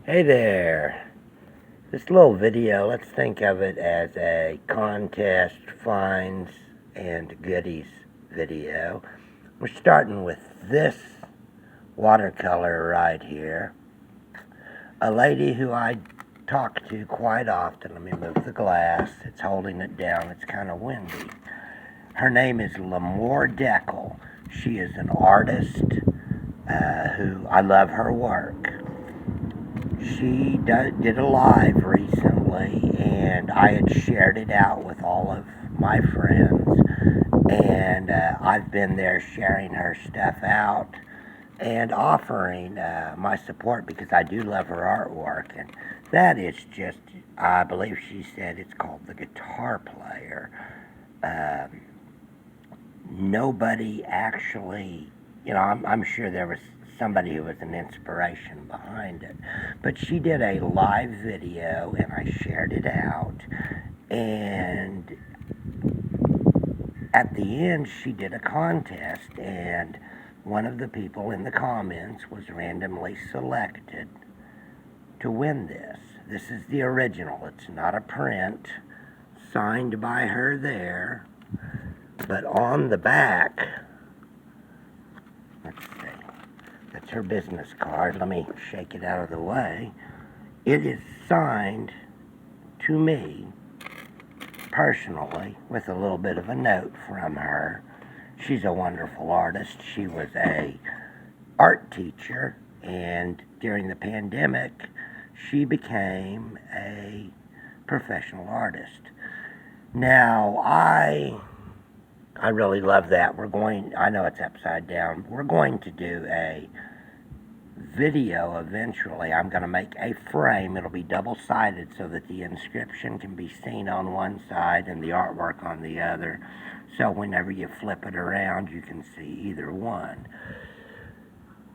Hey there. This little video, let's think of it as a contest, finds, and goodies video. We're starting with this watercolor right here. A lady who I talk to quite often. Let me move the glass. It's holding it down. It's kind of windy. Her name is Lamore Deckel. She is an artist who I love her work. She did a live recently, and I had shared it out with all of my friends, and I've been there sharing her stuff out and offering my support because I do love her artwork, and that is just, I believe she said it's called The Guitar Player. Nobody actually, I'm sure there was somebody who was an inspiration behind it. But she did a live video and I shared it out. And at the end, she did a contest, and one of the people in the comments was randomly selected to win this. This is the original. It's not a print, signed by her there. But on the back, let's see. That's her business card. Let me shake it out of the way. It is signed to me personally with a little bit of a note from her. She's a wonderful artist. She was a art teacher, and during the pandemic, she became a professional artist. Now, I really love that. I know it's upside down. We're going to do a video eventually. I'm going to make a frame. It'll be double-sided so that the inscription can be seen on one side and the artwork on the other. So whenever you flip it around, you can see either one.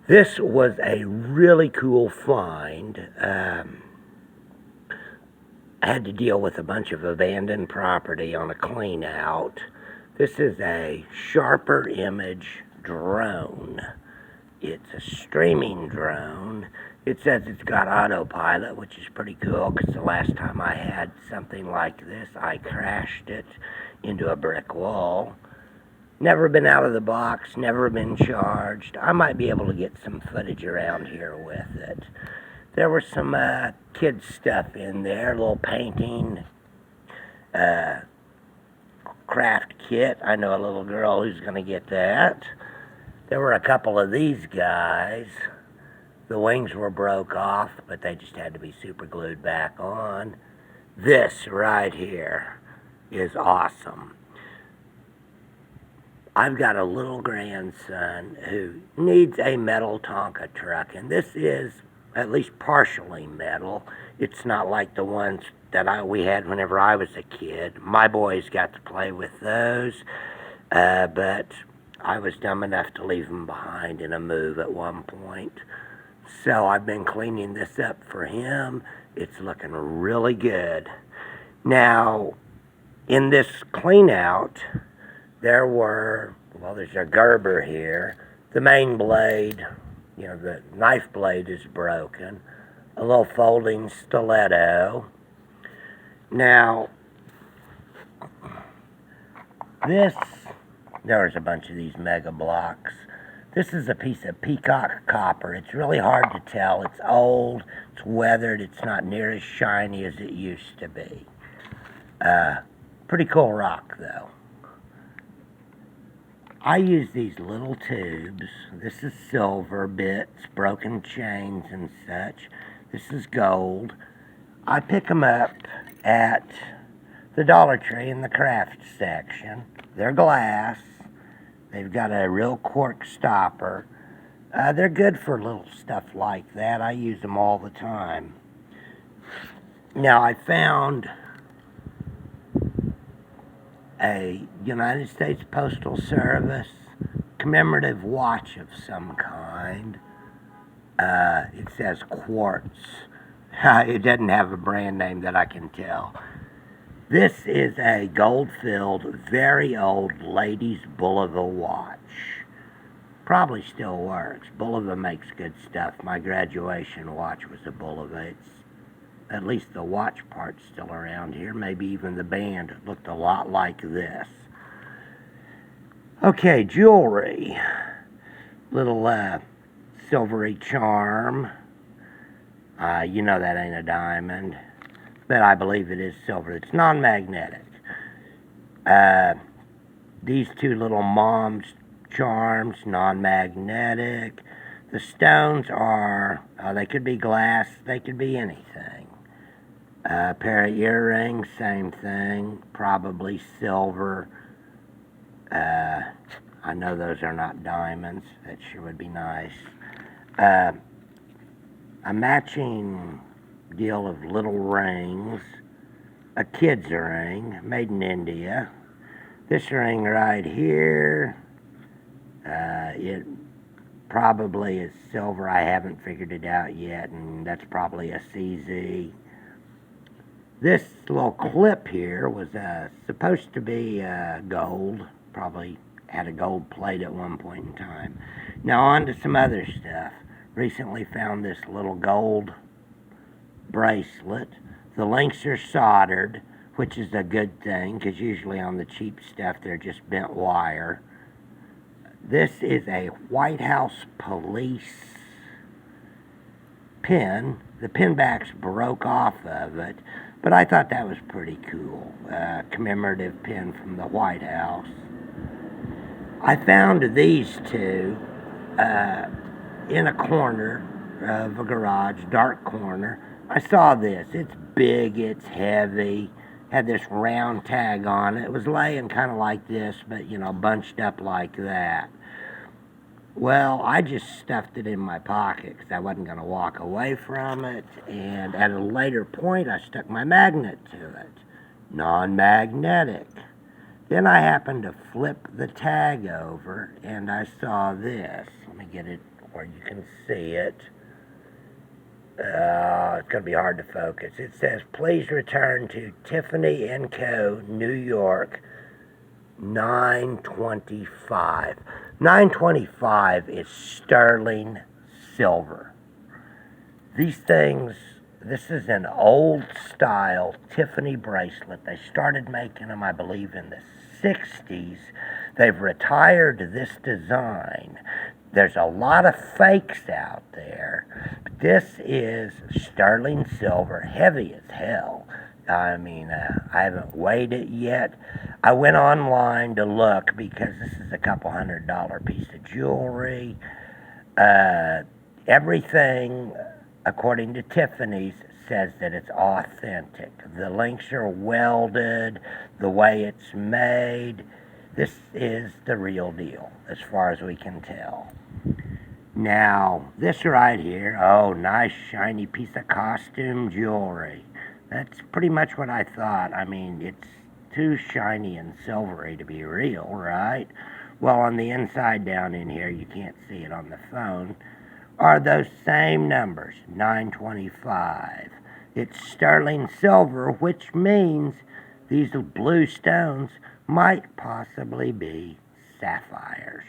This was a really cool find. I had to deal with a bunch of abandoned property on a clean out. This is a sharper image drone. It's a streaming drone. It says it's got autopilot, which is pretty cool because the last time I had something like this, I crashed it into a brick wall. Never been out of the box, never been charged. I might be able to get some footage around here with it. There was some kids stuff in there, a little painting, craft kit. I know a little girl who's going to get that. There were a couple of these guys. The wings were broke off, but they just had to be super glued back on. This right here is awesome. I've got a little grandson who needs a metal Tonka truck, and this is at least partially metal. It's not like the ones that we had whenever I was a kid. My boys got to play with those, but I was dumb enough to leave them behind in a move at one point. So I've been cleaning this up for him. It's looking really good. Now, in this clean out, there's a Gerber here. The main blade, the knife blade is broken. A little folding stiletto. Now, there's a bunch of these mega blocks. This is a piece of peacock copper. It's really hard to tell. It's old, it's weathered, it's not near as shiny as it used to be. Pretty cool rock, though. I use these little tubes. This is silver bits, broken chains and such. This is gold. I pick them up at the Dollar Tree in the craft section. They're glass. They've got a real cork stopper. They're good for little stuff like that. I use them all the time. Now, I found a United States Postal Service commemorative watch of some kind. It says quartz. It doesn't have a brand name that I can tell. This is a gold-filled, very old ladies' Bulova watch. Probably still works. Bulova makes good stuff. My graduation watch was a Bulova. It's at least the watch part's still around here. Maybe even the band looked a lot like this. Okay, jewelry. Little silvery charm. You know that ain't a diamond, but I believe it is silver. It's non-magnetic. These two little mom's charms, non-magnetic. The stones are, they could be glass, they could be anything. A pair of earrings, same thing, probably silver. I know those are not diamonds. That sure would be nice. A matching deal of little rings. A kid's ring, made in India. This ring right here, it probably is silver. I haven't figured it out yet, and that's probably a CZ. This little clip here was supposed to be gold. Probably had a gold plate at one point in time. Now on to some other stuff. Recently found this little gold bracelet. The links are soldered, which is a good thing, because usually on the cheap stuff they're just bent wire. This is a White House police pin. The pin backs broke off of it, but I thought that was pretty cool. Commemorative pin from the White House. I found these two in a corner of a garage, dark corner. I saw this. It's big, it's heavy, had this round tag on it. It was laying kind of like this, but, you know, bunched up like that. Well, I just stuffed it in my pocket because I wasn't going to walk away from it. And at a later point, I stuck my magnet to it. Non-magnetic. Then I happened to flip the tag over, and I saw this. Let me get it where you can see it. It's going to be hard to focus. It says, please return to Tiffany & Co., New York, 925. 925 is sterling silver. These things, this is an old style Tiffany bracelet. They started making them, I believe, in the 60s. They've retired this design. There's a lot of fakes out there. But this is sterling silver, heavy as hell. I mean, I haven't weighed it yet. I went online to look because this is a couple $100 piece of jewelry. Everything, according to Tiffany's, says that it's authentic. The links are welded, the way it's made. This is the real deal, as far as we can tell. Now, this right here, oh, nice shiny piece of costume jewelry. That's pretty much what I thought. I mean, it's too shiny and silvery to be real, right? Well, on the inside down in here, you can't see it on the phone, are those same numbers, 925. It's sterling silver, which means these blue stones might possibly be sapphires.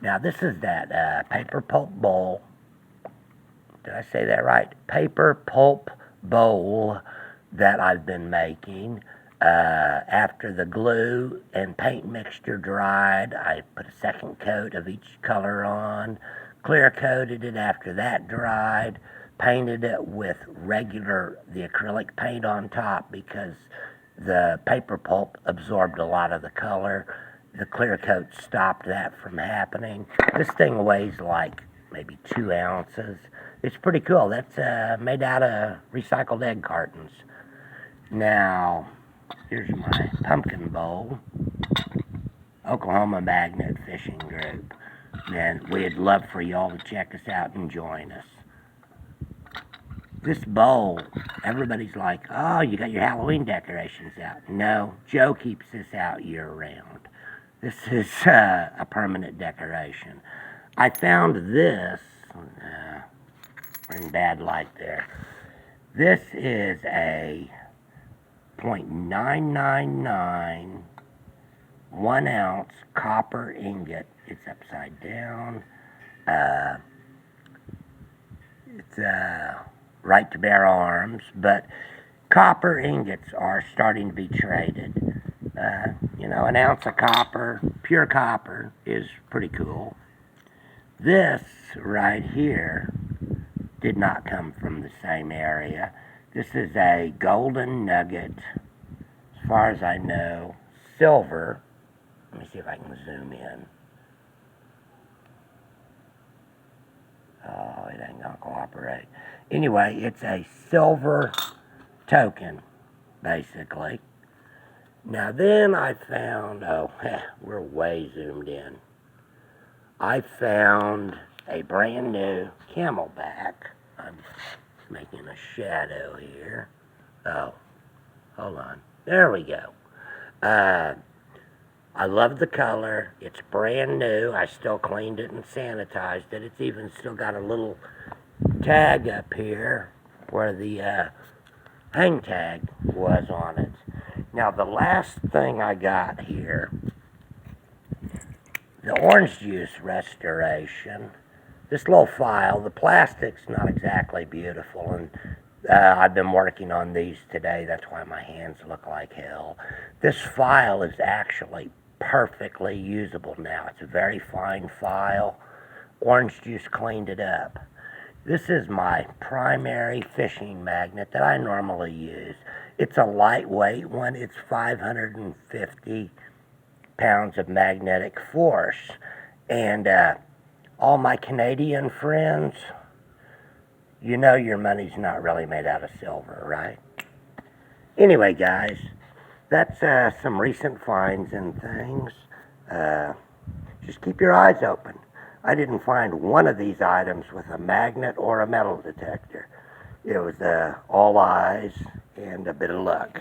Now, this is that paper pulp bowl. Did I say that right? Paper pulp bowl that I've been making. After the glue and paint mixture dried, I put a second coat of each color on, clear coated it after that dried, painted it with the acrylic paint on top because the paper pulp absorbed a lot of the color. The clear coat stopped that from happening. This thing weighs like maybe 2 ounces. It's pretty cool. That's made out of recycled egg cartons. Now, here's my pumpkin bowl. Oklahoma Magnet Fishing Group. And we'd love for y'all to check us out and join us. This bowl, everybody's like, oh, you got your Halloween decorations out. No, Joe keeps this out year-round. This is a permanent decoration. I found this, we're in bad light there. This is a .999 1 ounce copper ingot It's upside down. It's right to bear arms, but copper ingots are starting to be traded. An ounce of copper, pure copper, is pretty cool. This right here did not come from the same area. This is a golden nugget, as far as I know, silver. Let me see if I can zoom in. Oh, it ain't gonna cooperate. Anyway, it's a silver token, basically. Now then I found, we're way zoomed in. I found a brand new Camelback. I'm making a shadow here. Oh, hold on. There we go. I love the color. It's brand new. I still cleaned it and sanitized it. It's even still got a little tag up here where the hang tag was on it. Now the last thing I got here, the orange juice restoration. This little file, the plastic's not exactly beautiful, and I've been working on these today. That's why my hands look like hell. This file is actually perfectly usable now. It's a very fine file. Orange juice cleaned it up. This is my primary fishing magnet that I normally use. It's a lightweight one. It's 550 pounds of magnetic force. And all my Canadian friends, you know your money's not really made out of silver, right? Anyway, guys, that's some recent finds and things. Just keep your eyes open. I didn't find one of these items with a magnet or a metal detector. It was all eyes and a bit of luck.